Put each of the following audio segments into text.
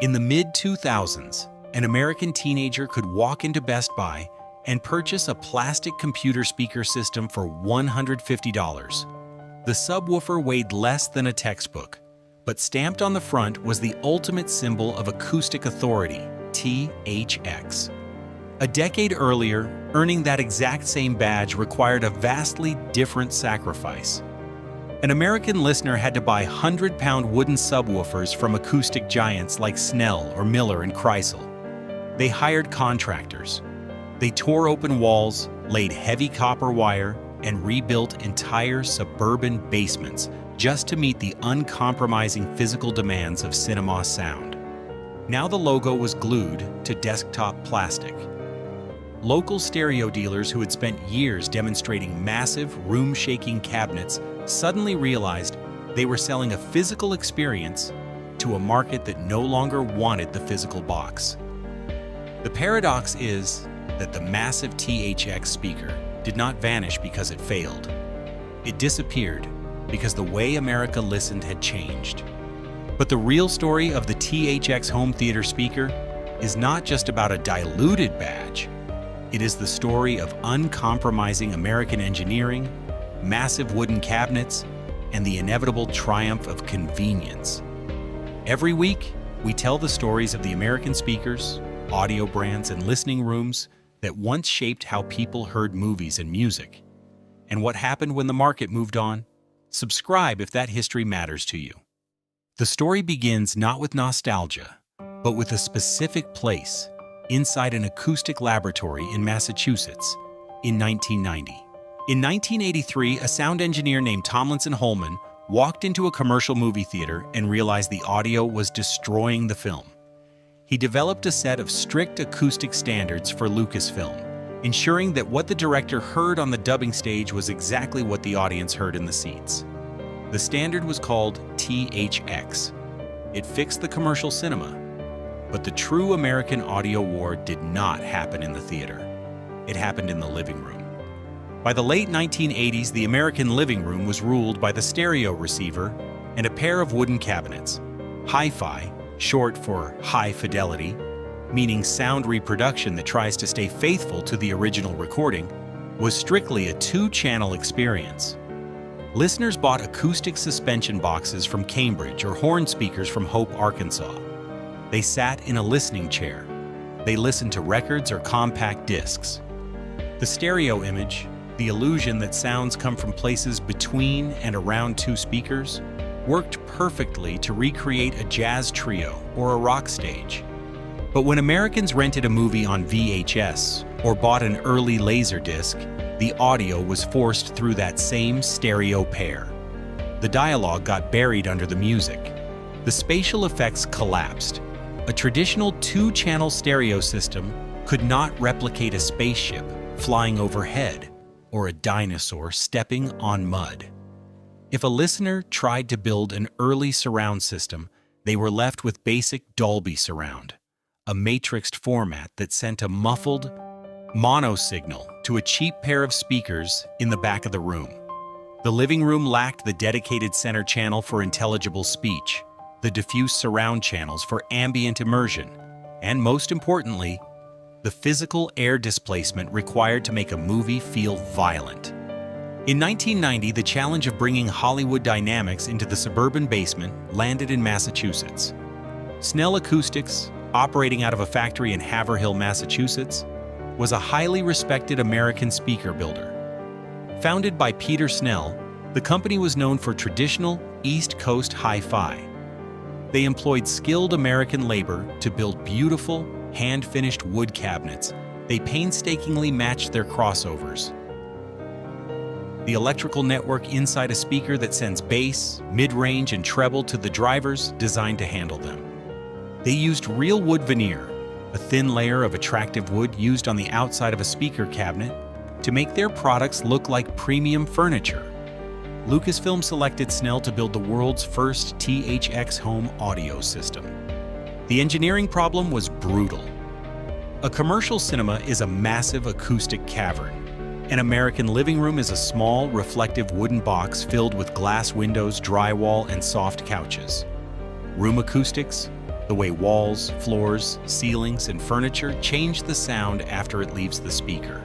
In the mid-2000s, an American teenager could walk into Best Buy and purchase a plastic computer speaker system for $150. The subwoofer weighed less than a textbook, but stamped on the front was the ultimate symbol of acoustic authority, THX. A decade earlier, earning that exact same badge required a vastly different sacrifice. An American listener had to buy 100-pound wooden subwoofers from acoustic giants like Snell or Miller and Kreisel. They hired contractors. They tore open walls, laid heavy copper wire, and rebuilt entire suburban basements just to meet the uncompromising physical demands of cinema sound. Now the logo was glued to desktop plastic. Local stereo dealers who had spent years demonstrating massive, room-shaking cabinets suddenly realized they were selling a physical experience to a market that no longer wanted the physical box. The paradox is that the massive THX speaker did not vanish because it failed. It disappeared because the way America listened had changed. But the real story of the THX home theater speaker is not just about a diluted badge. It is the story of uncompromising American engineering, massive wooden cabinets, and the inevitable triumph of convenience. Every week, we tell the stories of the American speakers, audio brands, and listening rooms that once shaped how people heard movies and music. And what happened when the market moved on? Subscribe if that history matters to you. The story begins not with nostalgia, but with a specific place inside an acoustic laboratory in Massachusetts in 1990. In 1983, a sound engineer named Tomlinson Holman walked into a commercial movie theater and realized the audio was destroying the film. He developed a set of strict acoustic standards for Lucasfilm, ensuring that what the director heard on the dubbing stage was exactly what the audience heard in the seats. The standard was called THX. It fixed the commercial cinema. But the true American audio war did not happen in the theater. It happened in the living room. By the late 1980s, the American living room was ruled by the stereo receiver and a pair of wooden cabinets. Hi-fi, short for high fidelity, meaning sound reproduction that tries to stay faithful to the original recording, was strictly a two-channel experience. Listeners bought acoustic suspension boxes from Cambridge or horn speakers from Hope, Arkansas. They sat in a listening chair. They listened to records or compact discs. The stereo image, the illusion that sounds come from places between and around two speakers, worked perfectly to recreate a jazz trio or a rock stage. But when Americans rented a movie on VHS or bought an early Laserdisc, the audio was forced through that same stereo pair. The dialogue got buried under the music. The spatial effects collapsed. A traditional two-channel stereo system could not replicate a spaceship flying overhead or a dinosaur stepping on mud. If a listener tried to build an early surround system, they were left with basic Dolby surround, a matrixed format that sent a muffled mono signal to a cheap pair of speakers in the back of the room. The living room lacked the dedicated center channel for intelligible speech, the diffuse surround channels for ambient immersion, and most importantly, the physical air displacement required to make a movie feel violent. In 1990, the challenge of bringing Hollywood dynamics into the suburban basement landed in Massachusetts. Snell Acoustics, operating out of a factory in Haverhill, Massachusetts, was a highly respected American speaker builder. Founded by Peter Snell, the company was known for traditional East Coast hi-fi. They employed skilled American labor to build beautiful, hand-finished wood cabinets. They painstakingly matched their crossovers. The electrical network inside a speaker that sends bass, mid-range, and treble to the drivers designed to handle them. They used real wood veneer, a thin layer of attractive wood used on the outside of a speaker cabinet, to make their products look like premium furniture. Lucasfilm selected Snell to build the world's first THX home audio system. The engineering problem was brutal. A commercial cinema is a massive acoustic cavern. An American living room is a small, reflective wooden box filled with glass windows, drywall, and soft couches. Room acoustics? The way walls, floors, ceilings, and furniture change the sound after it leaves the speaker.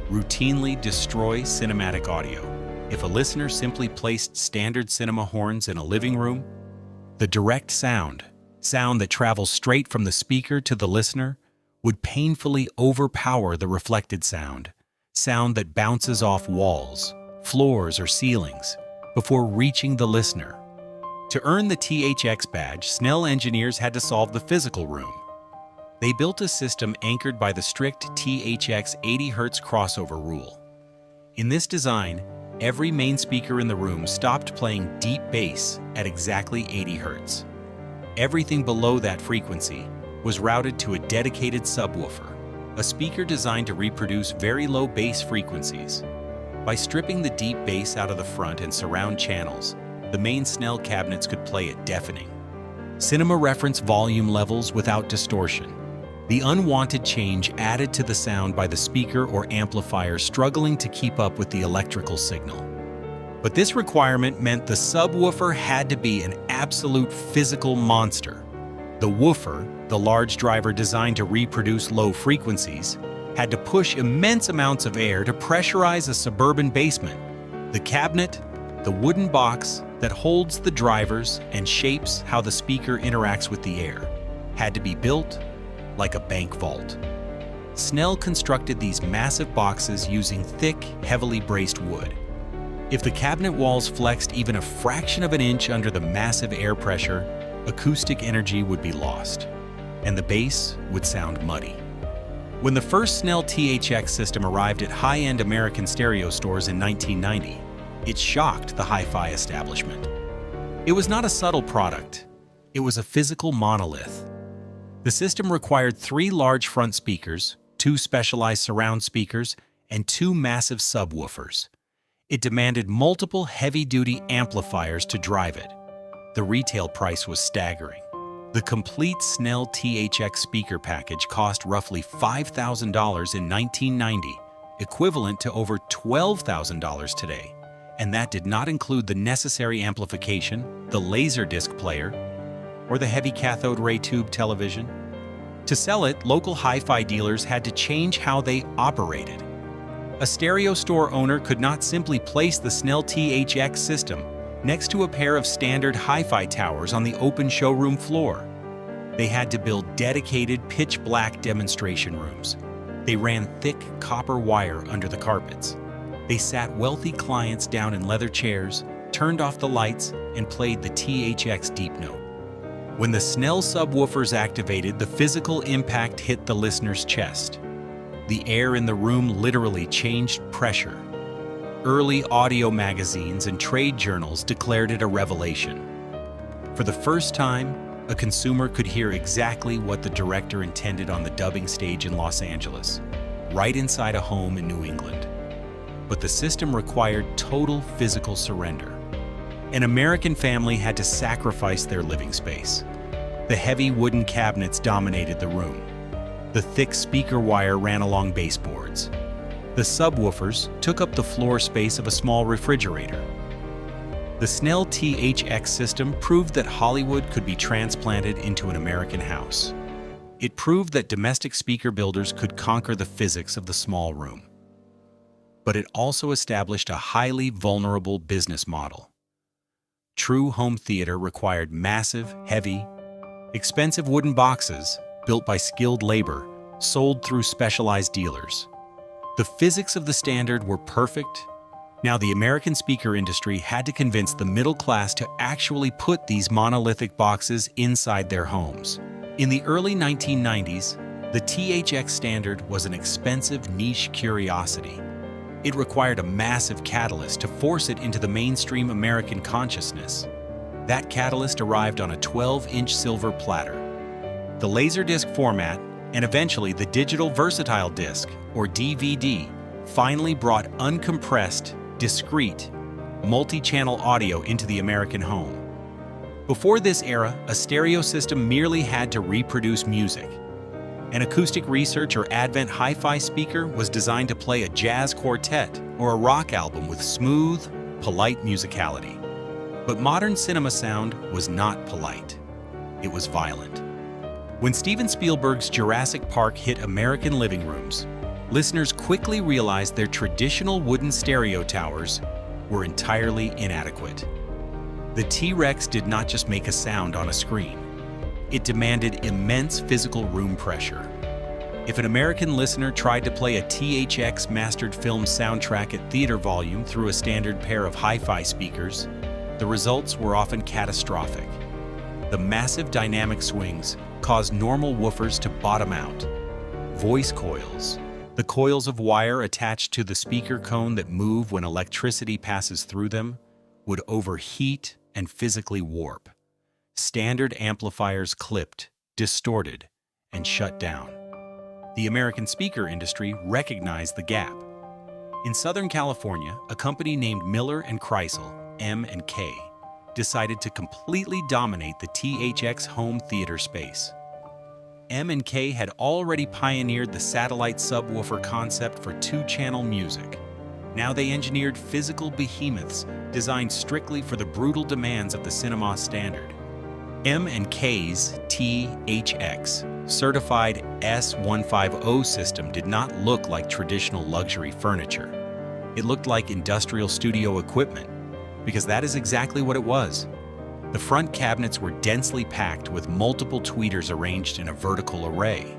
Routinely destroy cinematic audio. If a listener simply placed standard cinema horns in a living room, the direct sound that travels straight from the speaker to the listener, would painfully overpower the reflected sound that bounces off walls, floors, or ceilings before reaching the listener. To earn the THX badge, Snell engineers had to solve the physical room. They built a system anchored by the strict THX 80 Hz crossover rule. In this design, every main speaker in the room stopped playing deep bass at exactly 80 Hz. Everything below that frequency was routed to a dedicated subwoofer, a speaker designed to reproduce very low bass frequencies. By stripping the deep bass out of the front and surround channels, the main Snell cabinets could play at deafening cinema reference volume levels without distortion. The unwanted change added to the sound by the speaker or amplifier struggling to keep up with the electrical signal. But this requirement meant the subwoofer had to be an absolute physical monster. The woofer, the large driver designed to reproduce low frequencies, had to push immense amounts of air to pressurize a suburban basement. The cabinet, the wooden box that holds the drivers and shapes how the speaker interacts with the air, had to be built like a bank vault. Snell constructed these massive boxes using thick, heavily braced wood. If the cabinet walls flexed even a fraction of an inch under the massive air pressure, acoustic energy would be lost, and the bass would sound muddy. When the first Snell THX system arrived at high-end American stereo stores in 1990, it shocked the hi-fi establishment. It was not a subtle product, it was a physical monolith. The system required 3 large front speakers, 2 specialized surround speakers, and 2 massive subwoofers. It demanded multiple heavy-duty amplifiers to drive it. The retail price was staggering. The complete Snell THX speaker package cost roughly $5,000 in 1990, equivalent to over $12,000 today. And that did not include the necessary amplification, the Laserdisc player, or the heavy cathode ray tube television. To sell it, local hi-fi dealers had to change how they operated. A stereo store owner could not simply place the Snell THX system next to a pair of standard hi-fi towers on the open showroom floor. They had to build dedicated pitch-black demonstration rooms. They ran thick copper wire under the carpets. They sat wealthy clients down in leather chairs, turned off the lights, and played the THX deep note. When the Snell subwoofers activated, the physical impact hit the listener's chest. The air in the room literally changed pressure. Early audio magazines and trade journals declared it a revelation. For the first time, a consumer could hear exactly what the director intended on the dubbing stage in Los Angeles, right inside a home in New England. But the system required total physical surrender. An American family had to sacrifice their living space. The heavy wooden cabinets dominated the room. The thick speaker wire ran along baseboards. The subwoofers took up the floor space of a small refrigerator. The Snell THX system proved that Hollywood could be transplanted into an American house. It proved that domestic speaker builders could conquer the physics of the small room. But it also established a highly vulnerable business model. True home theater required massive, heavy, expensive wooden boxes built by skilled labor, sold through specialized dealers. The physics of the standard were perfect. Now the American speaker industry had to convince the middle class to actually put these monolithic boxes inside their homes. In the early 1990s, the THX standard was an expensive niche curiosity. It required a massive catalyst to force it into the mainstream American consciousness. That catalyst arrived on a 12-inch silver platter. The Laserdisc format, and eventually the digital versatile disc, or DVD, finally brought uncompressed, discrete, multi-channel audio into the American home. Before this era, a stereo system merely had to reproduce music. An acoustic research or Advent hi-fi speaker was designed to play a jazz quartet or a rock album with smooth, polite musicality. But modern cinema sound was not polite. It was violent. When Steven Spielberg's Jurassic Park hit American living rooms, listeners quickly realized their traditional wooden stereo towers were entirely inadequate. The T-Rex did not just make a sound on a screen. It demanded immense physical room pressure. If an American listener tried to play a THX mastered film soundtrack at theater volume through a standard pair of hi-fi speakers, the results were often catastrophic. The massive dynamic swings caused normal woofers to bottom out. Voice coils, the coils of wire attached to the speaker cone that move when electricity passes through them, would overheat and physically warp. Standard amplifiers clipped, distorted, and shut down. The American speaker industry recognized the gap. In Southern California, a company named Miller and Kreisel, M&K, decided to completely dominate the THX home theater space. M&K had already pioneered the satellite subwoofer concept for two-channel music. Now they engineered physical behemoths designed strictly for the brutal demands of the cinema standard. M&K's THX certified S150 system did not look like traditional luxury furniture. It looked like industrial studio equipment, because that is exactly what it was. The front cabinets were densely packed with multiple tweeters arranged in a vertical array.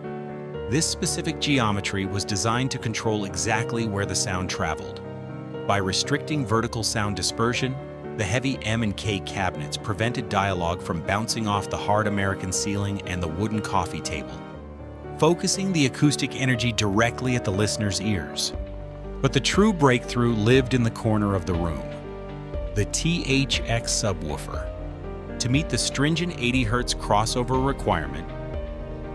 This specific geometry was designed to control exactly where the sound traveled. By restricting vertical sound dispersion, the heavy M&K cabinets prevented dialogue from bouncing off the hard American ceiling and the wooden coffee table, focusing the acoustic energy directly at the listener's ears. But the true breakthrough lived in the corner of the room, the THX subwoofer. To meet the stringent 80 Hz crossover requirement,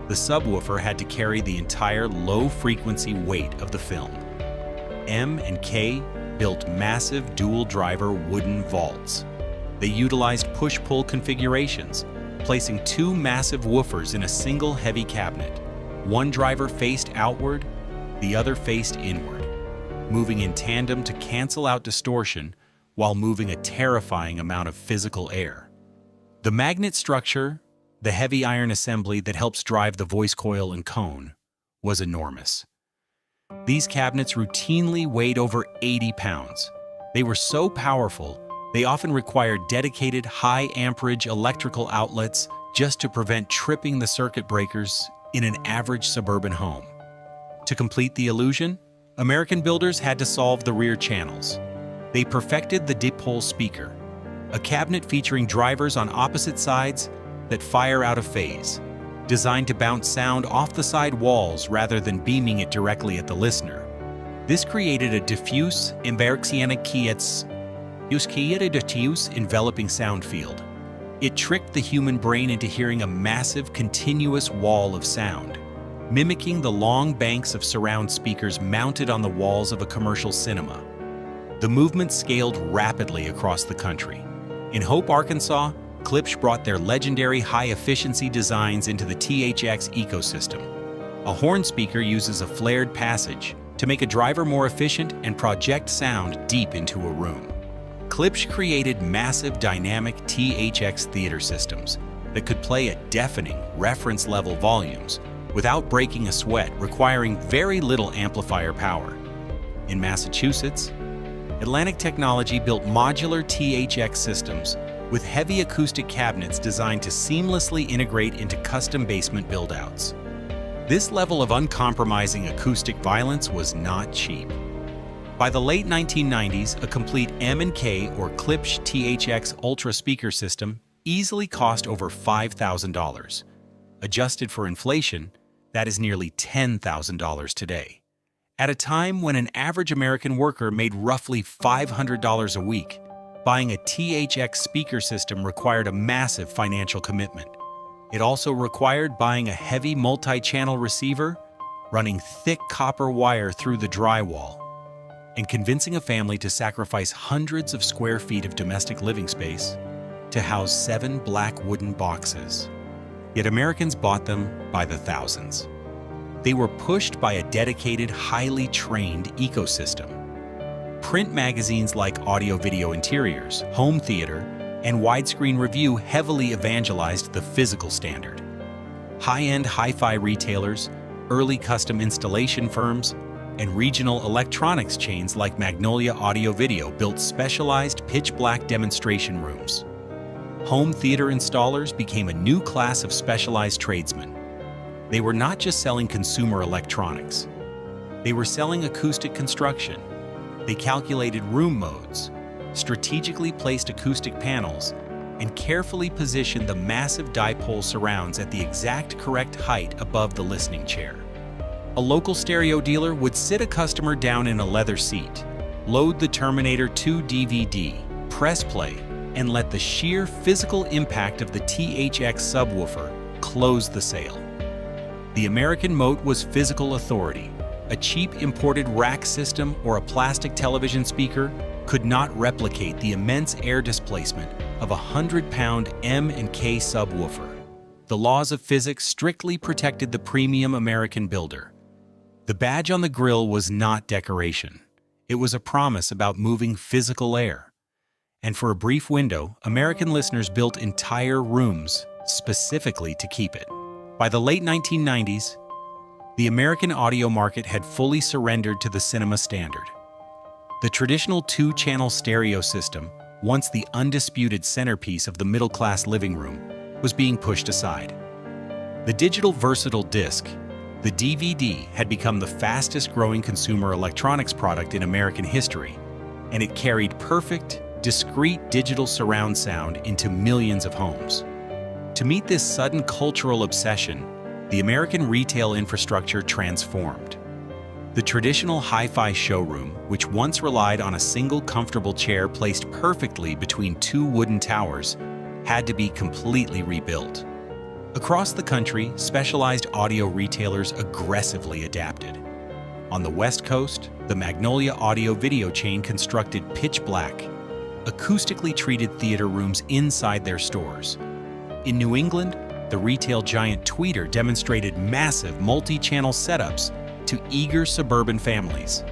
the subwoofer had to carry the entire low-frequency weight of the film. M&K built massive dual-driver wooden vaults. They utilized push-pull configurations, placing two massive woofers in a single heavy cabinet. One driver faced outward, the other faced inward, moving in tandem to cancel out distortion while moving a terrifying amount of physical air. The magnet structure, the heavy iron assembly that helps drive the voice coil and cone, was enormous. These cabinets routinely weighed over 80 pounds. They were so powerful, they often required dedicated high-amperage electrical outlets just to prevent tripping the circuit breakers in an average suburban home. To complete the illusion, American builders had to solve the rear channels. They perfected the dipole speaker, a cabinet featuring drivers on opposite sides that fire out of phase, designed to bounce sound off the side walls rather than beaming it directly at the listener. This created a diffuse, enveloping sound field. It tricked the human brain into hearing a massive, continuous wall of sound, mimicking the long banks of surround speakers mounted on the walls of a commercial cinema. The movement scaled rapidly across the country. In Hope, Arkansas, Klipsch brought their legendary high-efficiency designs into the THX ecosystem. A horn speaker uses a flared passage to make a driver more efficient and project sound deep into a room. Klipsch created massive dynamic THX theater systems that could play at deafening, reference-level volumes without breaking a sweat, requiring very little amplifier power. In Massachusetts, Atlantic Technology built modular THX systems with heavy acoustic cabinets designed to seamlessly integrate into custom basement build-outs. This level of uncompromising acoustic violence was not cheap. By the late 1990s, a complete M&K or Klipsch THX Ultra speaker system easily cost over $5,000. Adjusted for inflation, that is nearly $10,000 today. At a time when an average American worker made roughly $500 a week, buying a THX speaker system required a massive financial commitment. It also required buying a heavy multi-channel receiver, running thick copper wire through the drywall, and convincing a family to sacrifice hundreds of square feet of domestic living space to house 7 black wooden boxes. Yet Americans bought them by the thousands. They were pushed by a dedicated, highly trained ecosystem. Print magazines like Audio Video Interiors, Home Theater, and Widescreen Review heavily evangelized the physical standard. High-end hi-fi retailers, early custom installation firms, and regional electronics chains like Magnolia Audio Video built specialized pitch-black demonstration rooms. Home theater installers became a new class of specialized tradesmen. They were not just selling consumer electronics. They were selling acoustic construction. They calculated room modes, strategically placed acoustic panels, and carefully positioned the massive dipole surrounds at the exact correct height above the listening chair. A local stereo dealer would sit a customer down in a leather seat, load the Terminator 2 DVD, press play, and let the sheer physical impact of the THX subwoofer close the sale. The American moat was physical authority. A cheap imported rack system or a plastic television speaker could not replicate the immense air displacement of a 100-pound M&K subwoofer. The laws of physics strictly protected the premium American builder. The badge on the grille was not decoration. It was a promise about moving physical air. And for a brief window, American listeners built entire rooms specifically to keep it. By the late 1990s, the American audio market had fully surrendered to the cinema standard. The traditional two-channel stereo system, once the undisputed centerpiece of the middle-class living room, was being pushed aside. The digital versatile disc, the DVD, had become the fastest-growing consumer electronics product in American history, and it carried perfect, discrete digital surround sound into millions of homes. To meet this sudden cultural obsession, the American retail infrastructure transformed. The traditional hi-fi showroom, which once relied on a single comfortable chair placed perfectly between two wooden towers, had to be completely rebuilt. Across the country, specialized audio retailers aggressively adapted. On the West Coast, the Magnolia Audio Video chain constructed pitch-black, acoustically treated theater rooms inside their stores. In New England, the retail giant Tweeter demonstrated massive multi-channel setups to eager suburban families.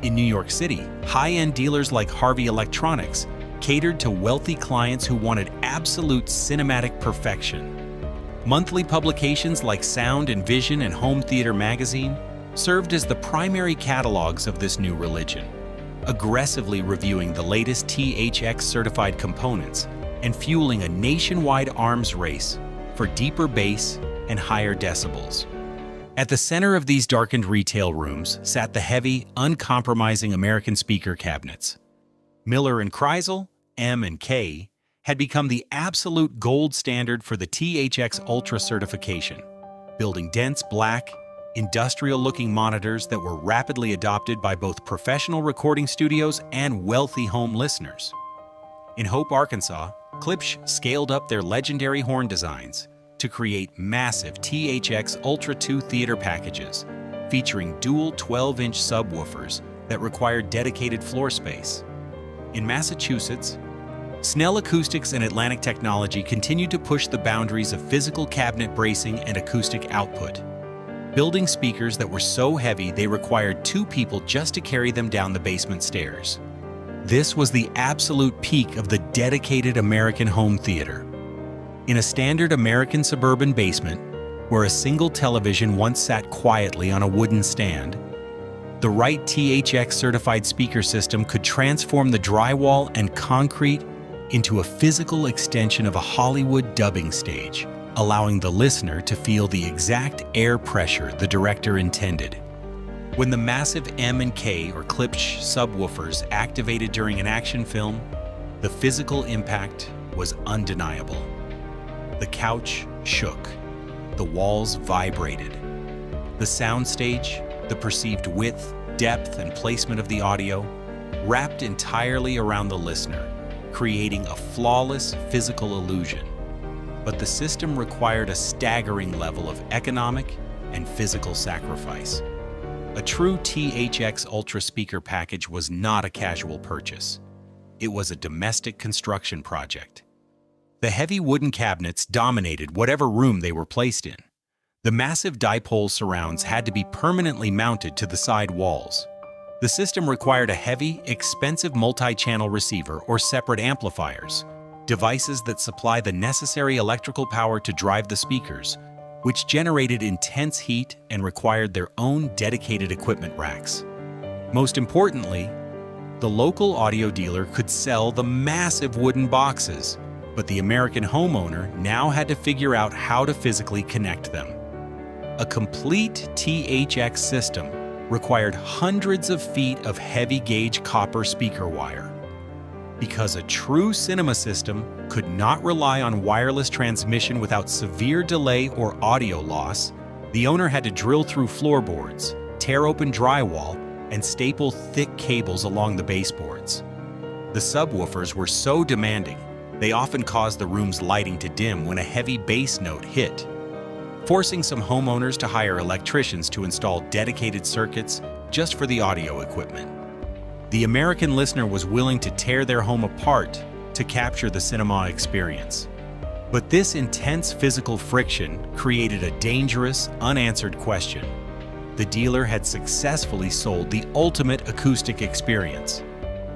In New York City, high-end dealers like Harvey Electronics catered to wealthy clients who wanted absolute cinematic perfection. Monthly publications like Sound and Vision and Home Theater magazine served as the primary catalogs of this new religion, aggressively reviewing the latest THX-certified components and fueling a nationwide arms race for deeper bass and higher decibels. At the center of these darkened retail rooms sat the heavy, uncompromising American speaker cabinets. Miller & Kreisel, M&K, had become the absolute gold standard for the THX Ultra certification, building dense black, industrial-looking monitors that were rapidly adopted by both professional recording studios and wealthy home listeners. In Hope, Arkansas, Klipsch scaled up their legendary horn designs to create massive THX Ultra 2 theater packages, featuring dual 12-inch subwoofers that required dedicated floor space. In Massachusetts, Snell Acoustics and Atlantic Technology continued to push the boundaries of physical cabinet bracing and acoustic output, building speakers that were so heavy they required two people just to carry them down the basement stairs. This was the absolute peak of the dedicated American home theater. In a standard American suburban basement, where a single television once sat quietly on a wooden stand, the right THX-certified speaker system could transform the drywall and concrete into a physical extension of a Hollywood dubbing stage, allowing the listener to feel the exact air pressure the director intended. When the massive M&K or Klipsch subwoofers activated during an action film, the physical impact was undeniable. The couch shook. The walls vibrated. The soundstage, the perceived width, depth, and placement of the audio, wrapped entirely around the listener, creating a flawless physical illusion. But the system required a staggering level of economic and physical sacrifice. A true THX Ultra speaker package was not a casual purchase. It was a domestic construction project. The heavy wooden cabinets dominated whatever room they were placed in. The massive dipole surrounds had to be permanently mounted to the side walls. The system required a heavy, expensive multi-channel receiver or separate amplifiers, devices that supply the necessary electrical power to drive the speakers, which generated intense heat and required their own dedicated equipment racks. Most importantly, the local audio dealer could sell the massive wooden boxes, but the American homeowner now had to figure out how to physically connect them. A complete THX system required hundreds of feet of heavy-gauge copper speaker wire. Because a true cinema system could not rely on wireless transmission without severe delay or audio loss, the owner had to drill through floorboards, tear open drywall, and staple thick cables along the baseboards. The subwoofers were so demanding, they often caused the room's lighting to dim when a heavy bass note hit, forcing some homeowners to hire electricians to install dedicated circuits just for the audio equipment. The American listener was willing to tear their home apart to capture the cinema experience. But this intense physical friction created a dangerous, unanswered question. The dealer had successfully sold the ultimate acoustic experience.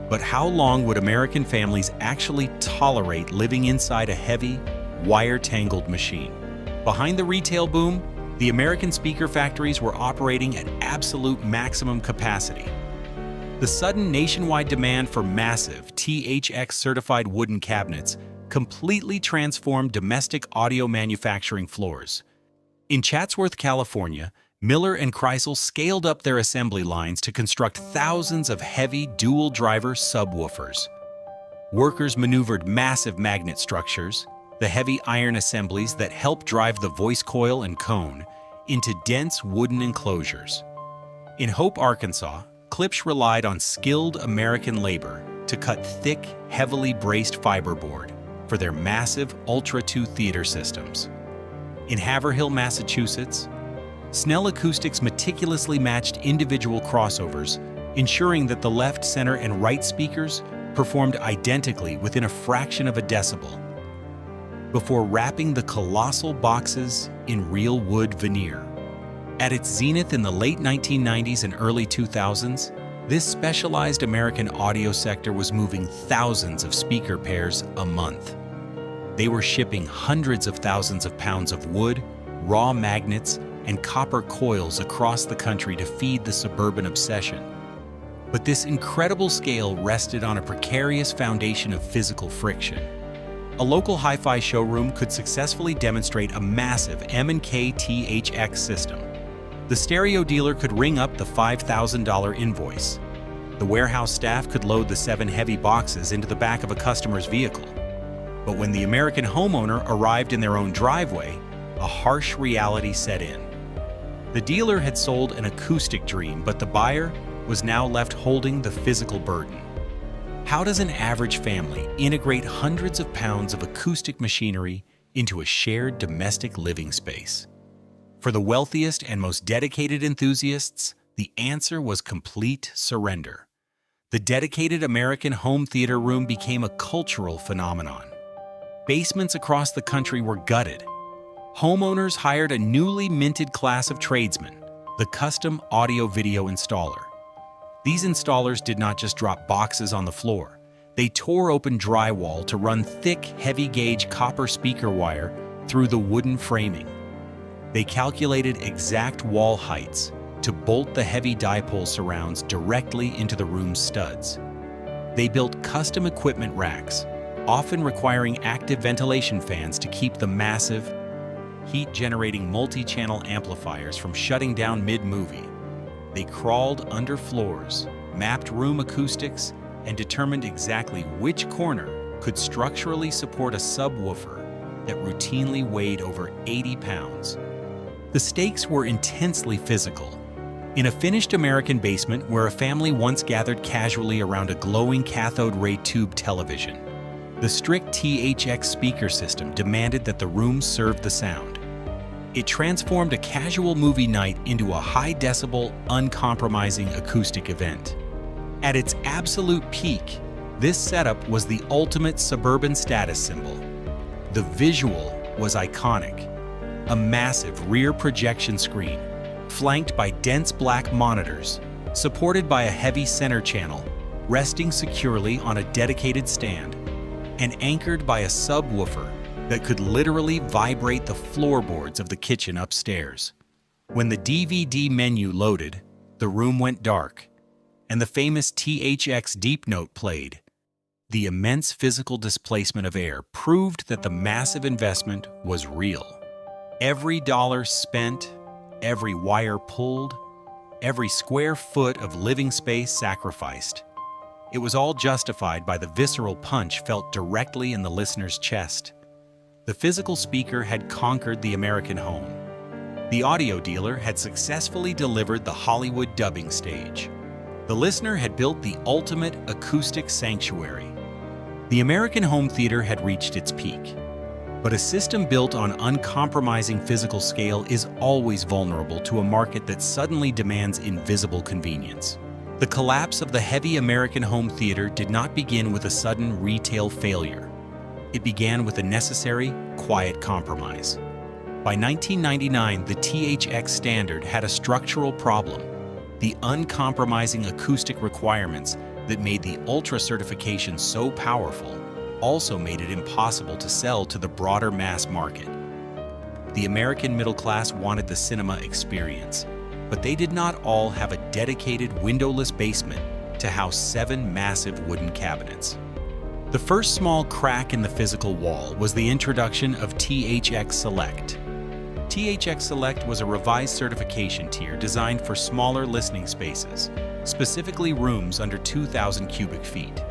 But how long would American families actually tolerate living inside a heavy, wire-tangled machine? Behind the retail boom, the American speaker factories were operating at absolute maximum capacity. The sudden nationwide demand for massive THX-certified wooden cabinets completely transformed domestic audio manufacturing floors. In Chatsworth, California, Miller and Kreisel scaled up their assembly lines to construct thousands of heavy dual-driver subwoofers. Workers maneuvered massive magnet structures, the heavy iron assemblies that help drive the voice coil and cone, into dense wooden enclosures. In Hope, Arkansas, Klipsch relied on skilled American labor to cut thick, heavily braced fiberboard for their massive Ultra 2 theater systems. In Haverhill, Massachusetts, Snell Acoustics meticulously matched individual crossovers, ensuring that the left, center, and right speakers performed identically within a fraction of a decibel, before wrapping the colossal boxes in real wood veneer. At its zenith in the late 1990s and early 2000s, this specialized American audio sector was moving thousands of speaker pairs a month. They were shipping hundreds of thousands of pounds of wood, raw magnets, and copper coils across the country to feed the suburban obsession. But this incredible scale rested on a precarious foundation of physical friction. A local hi-fi showroom could successfully demonstrate a massive M&K THX system. The stereo dealer could ring up the $5,000 invoice. The warehouse staff could load the 7 heavy boxes into the back of a customer's vehicle. But when the American homeowner arrived in their own driveway, a harsh reality set in. The dealer had sold an acoustic dream, but the buyer was now left holding the physical burden. How does an average family integrate hundreds of pounds of acoustic machinery into a shared domestic living space? For the wealthiest and most dedicated enthusiasts, the answer was complete surrender. The dedicated American home theater room became a cultural phenomenon. Basements across the country were gutted. Homeowners hired a newly minted class of tradesmen, the custom audio-video installer. These installers did not just drop boxes on the floor. They tore open drywall to run thick, heavy-gauge copper speaker wire through the wooden framing. They calculated exact wall heights to bolt the heavy dipole surrounds directly into the room's studs. They built custom equipment racks, often requiring active ventilation fans to keep the massive, heat-generating multi-channel amplifiers from shutting down mid-movie. They crawled under floors, mapped room acoustics, and determined exactly which corner could structurally support a subwoofer that routinely weighed over 80 pounds. The stakes were intensely physical. In a finished American basement where a family once gathered casually around a glowing cathode ray tube television, the strict THX speaker system demanded that the room serve the sound. It transformed a casual movie night into a high-decibel, uncompromising acoustic event. At its absolute peak, this setup was the ultimate suburban status symbol. The visual was iconic. A massive rear projection screen, flanked by dense black monitors, supported by a heavy center channel, resting securely on a dedicated stand, and anchored by a subwoofer that could literally vibrate the floorboards of the kitchen upstairs. When the DVD menu loaded, the room went dark, and the famous THX deep note played. The immense physical displacement of air proved that the massive investment was real. Every dollar spent, every wire pulled, every square foot of living space sacrificed. It was all justified by the visceral punch felt directly in the listener's chest. The physical speaker had conquered the American home. The audio dealer had successfully delivered the Hollywood dubbing stage. The listener had built the ultimate acoustic sanctuary. The American home theater had reached its peak. But a system built on uncompromising physical scale is always vulnerable to a market that suddenly demands invisible convenience. The collapse of the heavy American home theater did not begin with a sudden retail failure. It began with a necessary, quiet compromise. By 1999, the THX standard had a structural problem. The uncompromising acoustic requirements that made the Ultra certification so powerful also made it impossible to sell to the broader mass market. The American middle class wanted the cinema experience, but they did not all have a dedicated windowless basement to house 7 massive wooden cabinets. The first small crack in the physical wall was the introduction of THX Select. THX Select was a revised certification tier designed for smaller listening spaces, specifically rooms under 2,000 cubic feet.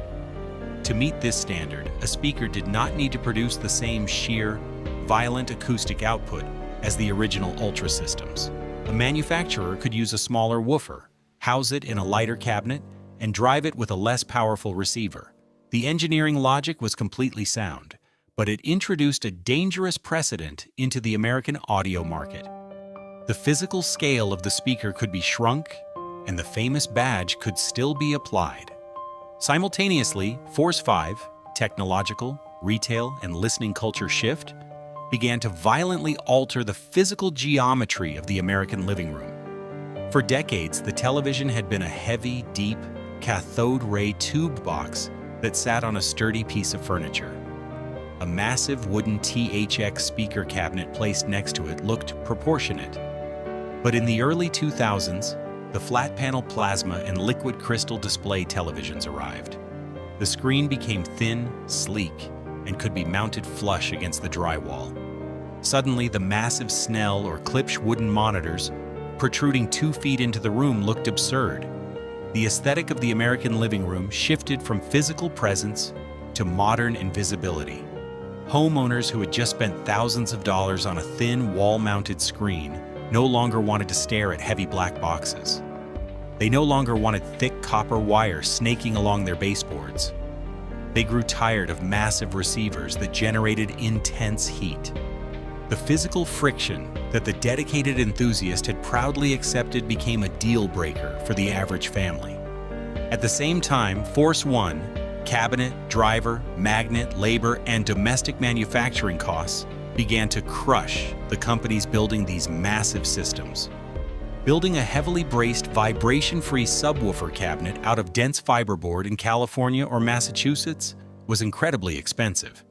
To meet this standard, a speaker did not need to produce the same sheer, violent acoustic output as the original Ultra systems. A manufacturer could use a smaller woofer, house it in a lighter cabinet, and drive it with a less powerful receiver. The engineering logic was completely sound, but it introduced a dangerous precedent into the American audio market. The physical scale of the speaker could be shrunk, and the famous badge could still be applied. Simultaneously, Force 5, technological, retail, and listening culture shift, began to violently alter the physical geometry of the American living room. For decades, the television had been a heavy, deep, cathode ray tube box that sat on a sturdy piece of furniture. A massive wooden THX speaker cabinet placed next to it looked proportionate. But in the early 2000s, the flat-panel plasma and liquid crystal display televisions arrived. The screen became thin, sleek, and could be mounted flush against the drywall. Suddenly, the massive Snell or Klipsch wooden monitors protruding 2 feet into the room looked absurd. The aesthetic of the American living room shifted from physical presence to modern invisibility. Homeowners who had just spent thousands of dollars on a thin wall-mounted screen no longer wanted to stare at heavy black boxes. They no longer wanted thick copper wire snaking along their baseboards. They grew tired of massive receivers that generated intense heat. The physical friction that the dedicated enthusiast had proudly accepted became a deal breaker for the average family. At the same time, Force 1, cabinet, driver, magnet, labor, and domestic manufacturing costs began to crush the companies building these massive systems. Building a heavily braced, vibration-free subwoofer cabinet out of dense fiberboard in California or Massachusetts was incredibly expensive.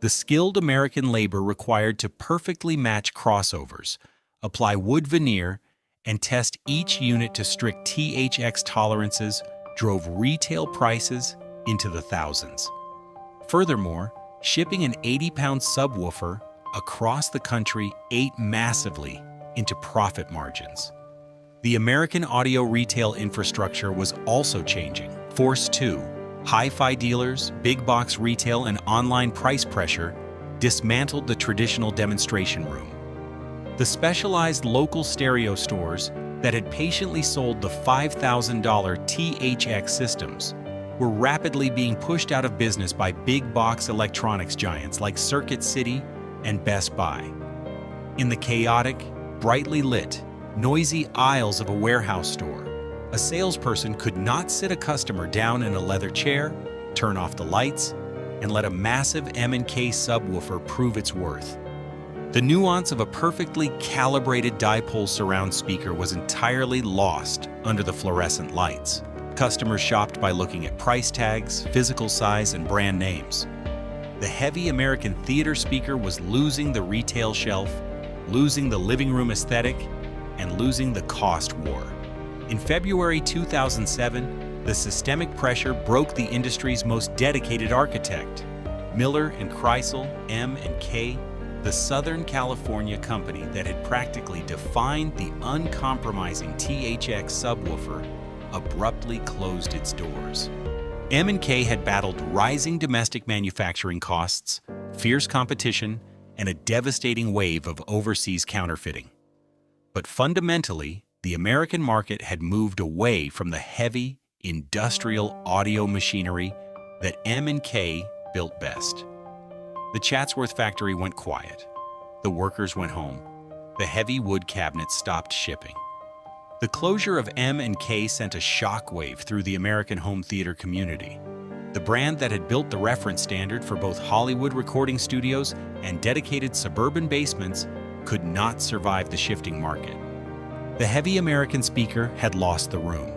The skilled American labor required to perfectly match crossovers, apply wood veneer, and test each unit to strict THX tolerances drove retail prices into the thousands. Furthermore, shipping an 80-pound subwoofer across the country ate massively into profit margins. The American audio retail infrastructure was also changing. Force 2, hi-fi dealers, big box retail, and online price pressure dismantled the traditional demonstration room. The specialized local stereo stores that had patiently sold the $5,000 THX systems were rapidly being pushed out of business by big box electronics giants like Circuit City and Best Buy. In the chaotic, brightly lit, noisy aisles of a warehouse store, a salesperson could not sit a customer down in a leather chair, turn off the lights, and let a massive M&K subwoofer prove its worth. The nuance of a perfectly calibrated dipole surround speaker was entirely lost under the fluorescent lights. Customers shopped by looking at price tags, physical size, and brand names. The heavy American theater speaker was losing the retail shelf, losing the living room aesthetic, and losing the cost war. In February 2007, the systemic pressure broke the industry's most dedicated architect. Miller and Kreisel, M&K, the Southern California company that had practically defined the uncompromising THX subwoofer, abruptly closed its doors. M&K had battled rising domestic manufacturing costs, fierce competition, and a devastating wave of overseas counterfeiting. But fundamentally, the American market had moved away from the heavy, industrial audio machinery that M&K built best. The Chatsworth factory went quiet. The workers went home. The heavy wood cabinets stopped shipping. The closure of M&K sent a shockwave through the American home theater community. The brand that had built the reference standard for both Hollywood recording studios and dedicated suburban basements could not survive the shifting market. The heavy American speaker had lost the room,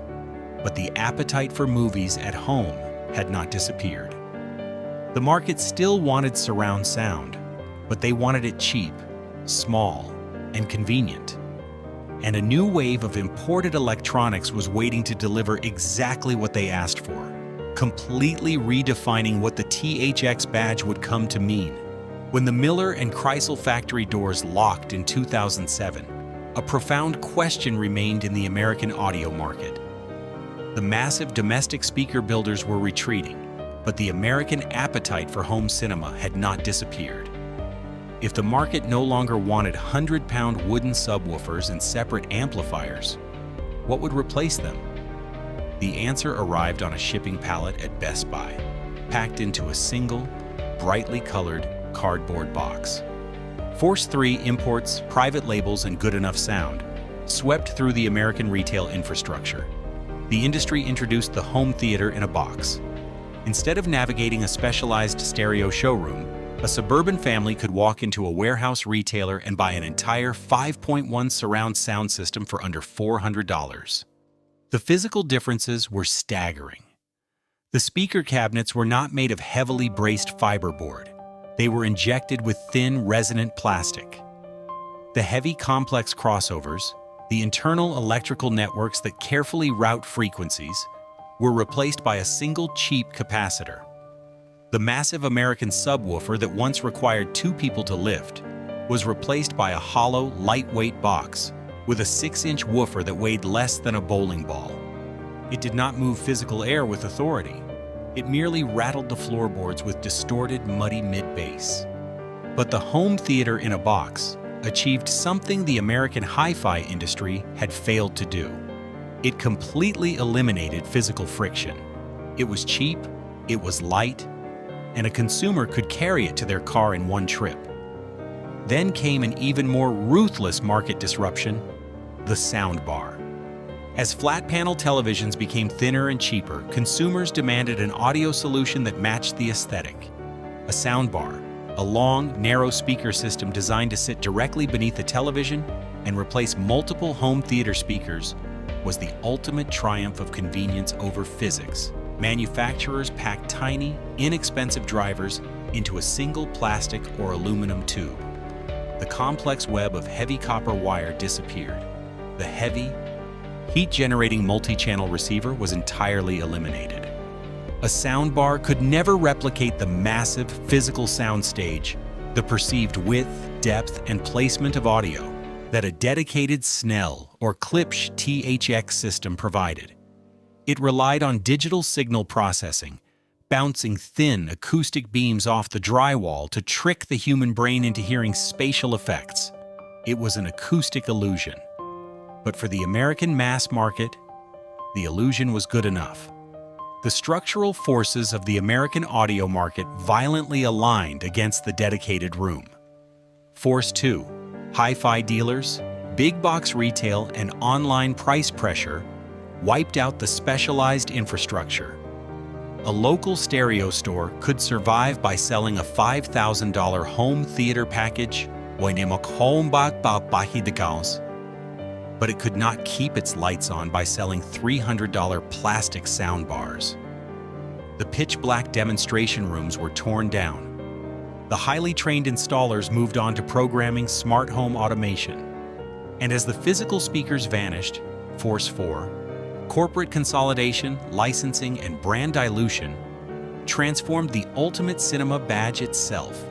but the appetite for movies at home had not disappeared. The market still wanted surround sound, but they wanted it cheap, small, and convenient. And a new wave of imported electronics was waiting to deliver exactly what they asked for, completely redefining what the THX badge would come to mean. When the Miller and Kreisel factory doors locked in 2007, a profound question remained in the American audio market. The massive domestic speaker builders were retreating, but the American appetite for home cinema had not disappeared. If the market no longer wanted 100-pound wooden subwoofers and separate amplifiers, what would replace them? The answer arrived on a shipping pallet at Best Buy, packed into a single, brightly colored cardboard box. Force 3 imports, private labels, and good enough sound swept through the American retail infrastructure. The industry introduced the home theater in a box. Instead of navigating a specialized stereo showroom, a suburban family could walk into a warehouse retailer and buy an entire 5.1 surround sound system for under $400. The physical differences were staggering. The speaker cabinets were not made of heavily braced fiberboard. They were injected with thin, resonant plastic. The heavy, complex crossovers, the internal electrical networks that carefully route frequencies, were replaced by a single cheap capacitor. The massive American subwoofer that once required 2 people to lift was replaced by a hollow, lightweight box with a 6-inch woofer that weighed less than a bowling ball. It did not move physical air with authority. It merely rattled the floorboards with distorted, muddy mid-bass. But the home theater in a box achieved something the American hi-fi industry had failed to do. It completely eliminated physical friction. It was cheap, it was light, and a consumer could carry it to their car in one trip. Then came an even more ruthless market disruption, the soundbar. As flat-panel televisions became thinner and cheaper, consumers demanded an audio solution that matched the aesthetic. A soundbar, a long, narrow speaker system designed to sit directly beneath the television and replace multiple home theater speakers, was the ultimate triumph of convenience over physics. Manufacturers packed tiny, inexpensive drivers into a single plastic or aluminum tube. The complex web of heavy copper wire disappeared. The heavy, heat-generating multi-channel receiver was entirely eliminated. A soundbar could never replicate the massive physical soundstage, the perceived width, depth, and placement of audio that a dedicated Snell or Klipsch THX system provided. It relied on digital signal processing, bouncing thin acoustic beams off the drywall to trick the human brain into hearing spatial effects. It was an acoustic illusion. But for the American mass market, the illusion was good enough. The structural forces of the American audio market violently aligned against the dedicated room. Force 2, hi-fi dealers, big box retail, and online price pressure wiped out the specialized infrastructure. A local stereo store could survive by selling a $5,000 home theater package, but it could not keep its lights on by selling $300 plastic soundbars. The pitch-black demonstration rooms were torn down. the highly trained installers moved on to programming smart home automation. And as the physical speakers vanished, Force 4, corporate consolidation, licensing, and brand dilution transformed the ultimate cinema badge itself.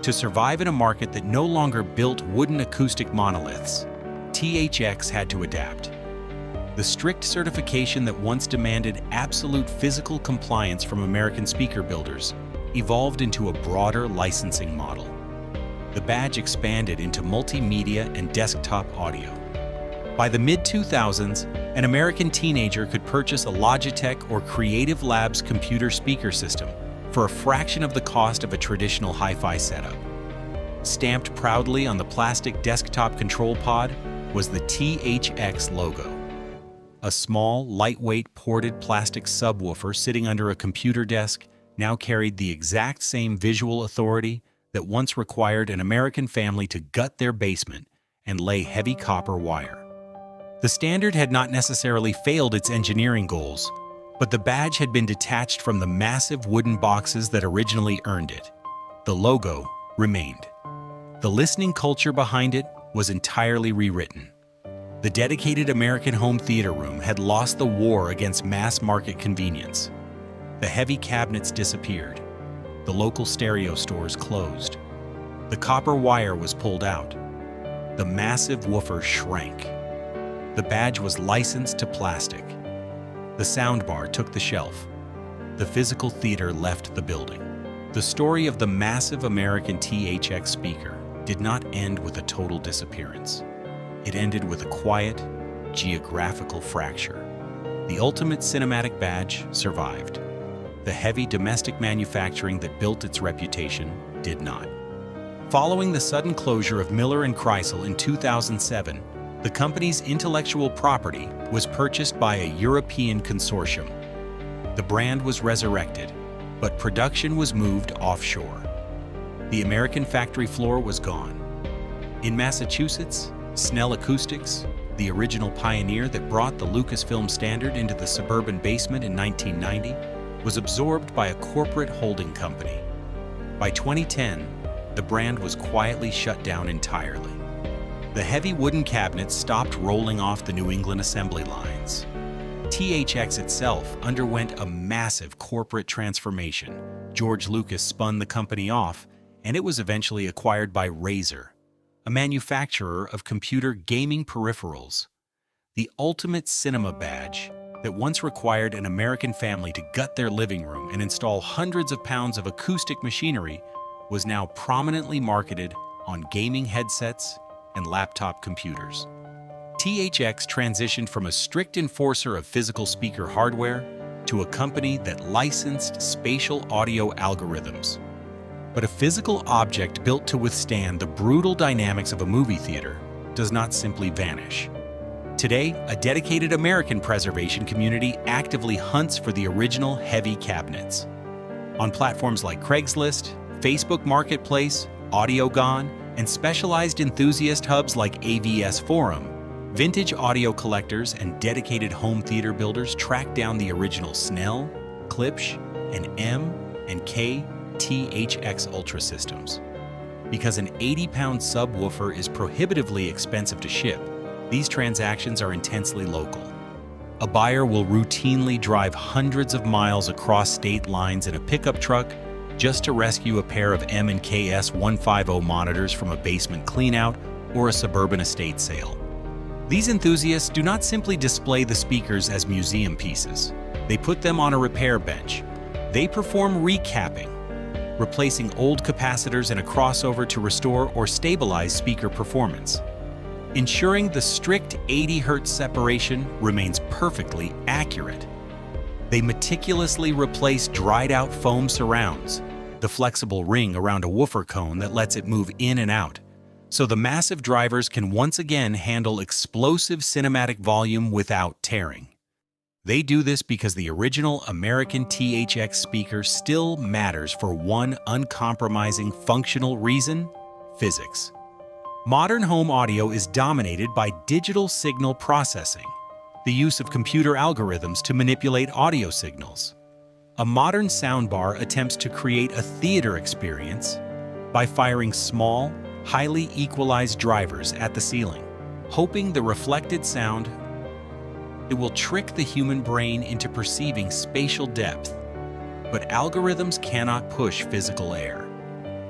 To survive in a market that no longer built wooden acoustic monoliths, THX had to adapt. The strict certification that once demanded absolute physical compliance from American speaker builders evolved into a broader licensing model. The badge expanded into multimedia and desktop audio. By the mid-2000s, an American teenager could purchase a Logitech or Creative Labs computer speaker system for a fraction of the cost of a traditional hi-fi setup. Stamped proudly on the plastic desktop control pod was the THX logo. A small, lightweight, ported plastic subwoofer sitting under a computer desk now carried the exact same visual authority that once required an American family to gut their basement and lay heavy copper wire. The standard had not necessarily failed its engineering goals, but the badge had been detached from the massive wooden boxes that originally earned it. The logo remained. The listening culture behind it was entirely rewritten. The dedicated American home theater room had lost the war against mass-market convenience. The heavy cabinets disappeared. The local stereo stores closed. The copper wire was pulled out. The massive woofer shrank. The badge was licensed to plastic. The soundbar took the shelf. The physical theater left the building. The story of the massive American THX speaker did not end with a total disappearance. It ended with a quiet, geographical fracture. The ultimate cinematic badge survived. The heavy domestic manufacturing that built its reputation did not. Following the sudden closure of Miller & Kreisel in 2007, the company's intellectual property was purchased by a European consortium. The brand was resurrected, but production was moved offshore. The American factory floor was gone. In Massachusetts, Snell Acoustics, the original pioneer that brought the Lucasfilm standard into the suburban basement in 1990, was absorbed by a corporate holding company. By 2010, the brand was quietly shut down entirely. The heavy wooden cabinets stopped rolling off the New England assembly lines. THX itself underwent a massive corporate transformation. George Lucas spun the company off, and it was eventually acquired by Razer, a manufacturer of computer gaming peripherals. The ultimate cinema badge that once required an American family to gut their living room and install hundreds of pounds of acoustic machinery was now prominently marketed on gaming headsets and laptop computers. THX transitioned from a strict enforcer of physical speaker hardware to a company that licensed spatial audio algorithms. But a physical object built to withstand the brutal dynamics of a movie theater does not simply vanish. Today, a dedicated American preservation community actively hunts for the original heavy cabinets. On platforms like Craigslist, Facebook Marketplace, AudioGone, and specialized enthusiast hubs like AVS Forum, vintage audio collectors and dedicated home theater builders track down the original Snell, Klipsch, and M and K THX Ultra systems. Because an 80-pound subwoofer is prohibitively expensive to ship, these transactions are intensely local. A buyer will routinely drive hundreds of miles across state lines in a pickup truck just to rescue a pair of M and KS 150 monitors from a basement cleanout or a suburban estate sale. These enthusiasts do not simply display the speakers as museum pieces. They put them on a repair bench. They perform recapping, replacing old capacitors in a crossover to restore or stabilize speaker performance, ensuring the strict 80 Hz separation remains perfectly accurate. They meticulously replace dried-out foam surrounds, the flexible ring around a woofer cone that lets it move in and out, so the massive drivers can once again handle explosive cinematic volume without tearing. They do this because the original American THX speaker still matters for one uncompromising functional reason: physics. Modern home audio is dominated by digital signal processing, the use of computer algorithms to manipulate audio signals. A modern soundbar attempts to create a theater experience by firing small, highly equalized drivers at the ceiling, hoping the reflected sound it will trick the human brain into perceiving spatial depth. But algorithms cannot push physical air.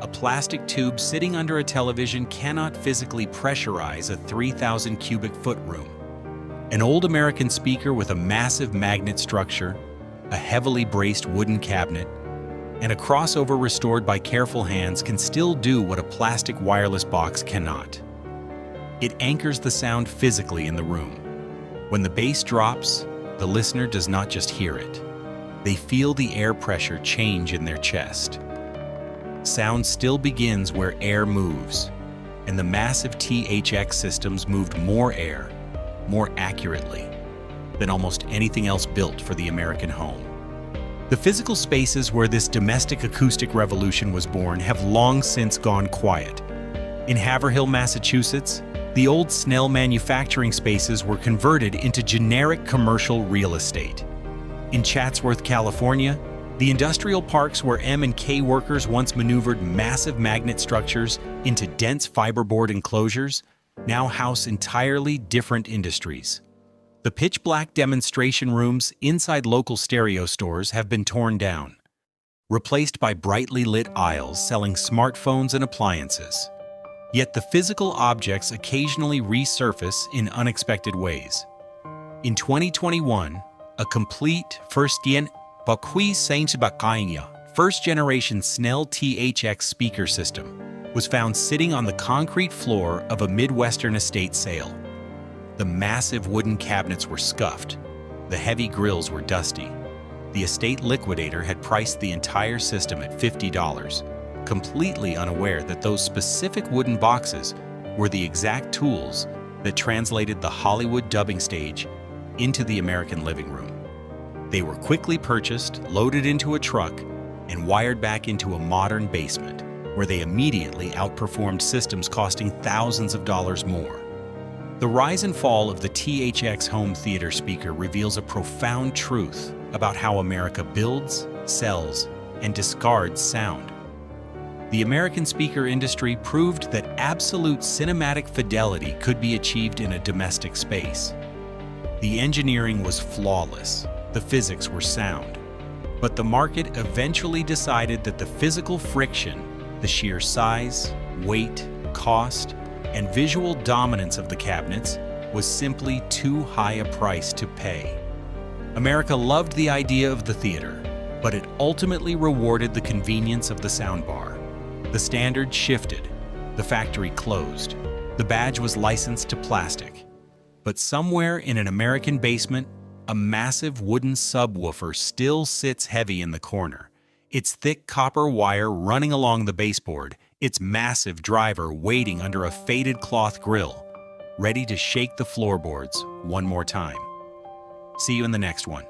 A plastic tube sitting under a television cannot physically pressurize a 3,000 cubic foot room. An old American speaker with a massive magnet structure, a heavily braced wooden cabinet, and a crossover restored by careful hands can still do what a plastic wireless box cannot. It anchors the sound physically in the room. When the bass drops, the listener does not just hear it. They feel the air pressure change in their chest. Sound still begins where air moves, and the massive THX systems moved more air, more accurately, than almost anything else built for the American home. The physical spaces where this domestic acoustic revolution was born have long since gone quiet. In Haverhill, Massachusetts, the old Snell manufacturing spaces were converted into generic commercial real estate. In Chatsworth, California, the industrial parks where M&K workers once maneuvered massive magnet structures into dense fiberboard enclosures now house entirely different industries. The pitch-black demonstration rooms inside local stereo stores have been torn down, replaced by brightly lit aisles selling smartphones and appliances. Yet the physical objects occasionally resurface in unexpected ways. In 2021, a complete first-generation Snell THX speaker system was found sitting on the concrete floor of a Midwestern estate sale. The massive wooden cabinets were scuffed, the heavy grills were dusty. The estate liquidator had priced the entire system at $50, completely unaware that those specific wooden boxes were the exact tools that translated the Hollywood dubbing stage into the American living room. They were quickly purchased, loaded into a truck, and wired back into a modern basement, where they immediately outperformed systems costing thousands of dollars more. The rise and fall of the THX home theater speaker reveals a profound truth about how America builds, sells, and discards sound. The American speaker industry proved that absolute cinematic fidelity could be achieved in a domestic space. The engineering was flawless, the physics were sound, but the market eventually decided that the physical friction, the sheer size, weight, cost, and visual dominance of the cabinets was simply too high a price to pay. America loved the idea of the theater, but it ultimately rewarded the convenience of the soundbar. The standard shifted, the factory closed, the badge was licensed to plastic. But somewhere in an American basement, a massive wooden subwoofer still sits heavy in the corner, its thick copper wire running along the baseboard, its massive driver waiting under a faded cloth grill, ready to shake the floorboards one more time. See you in the next one.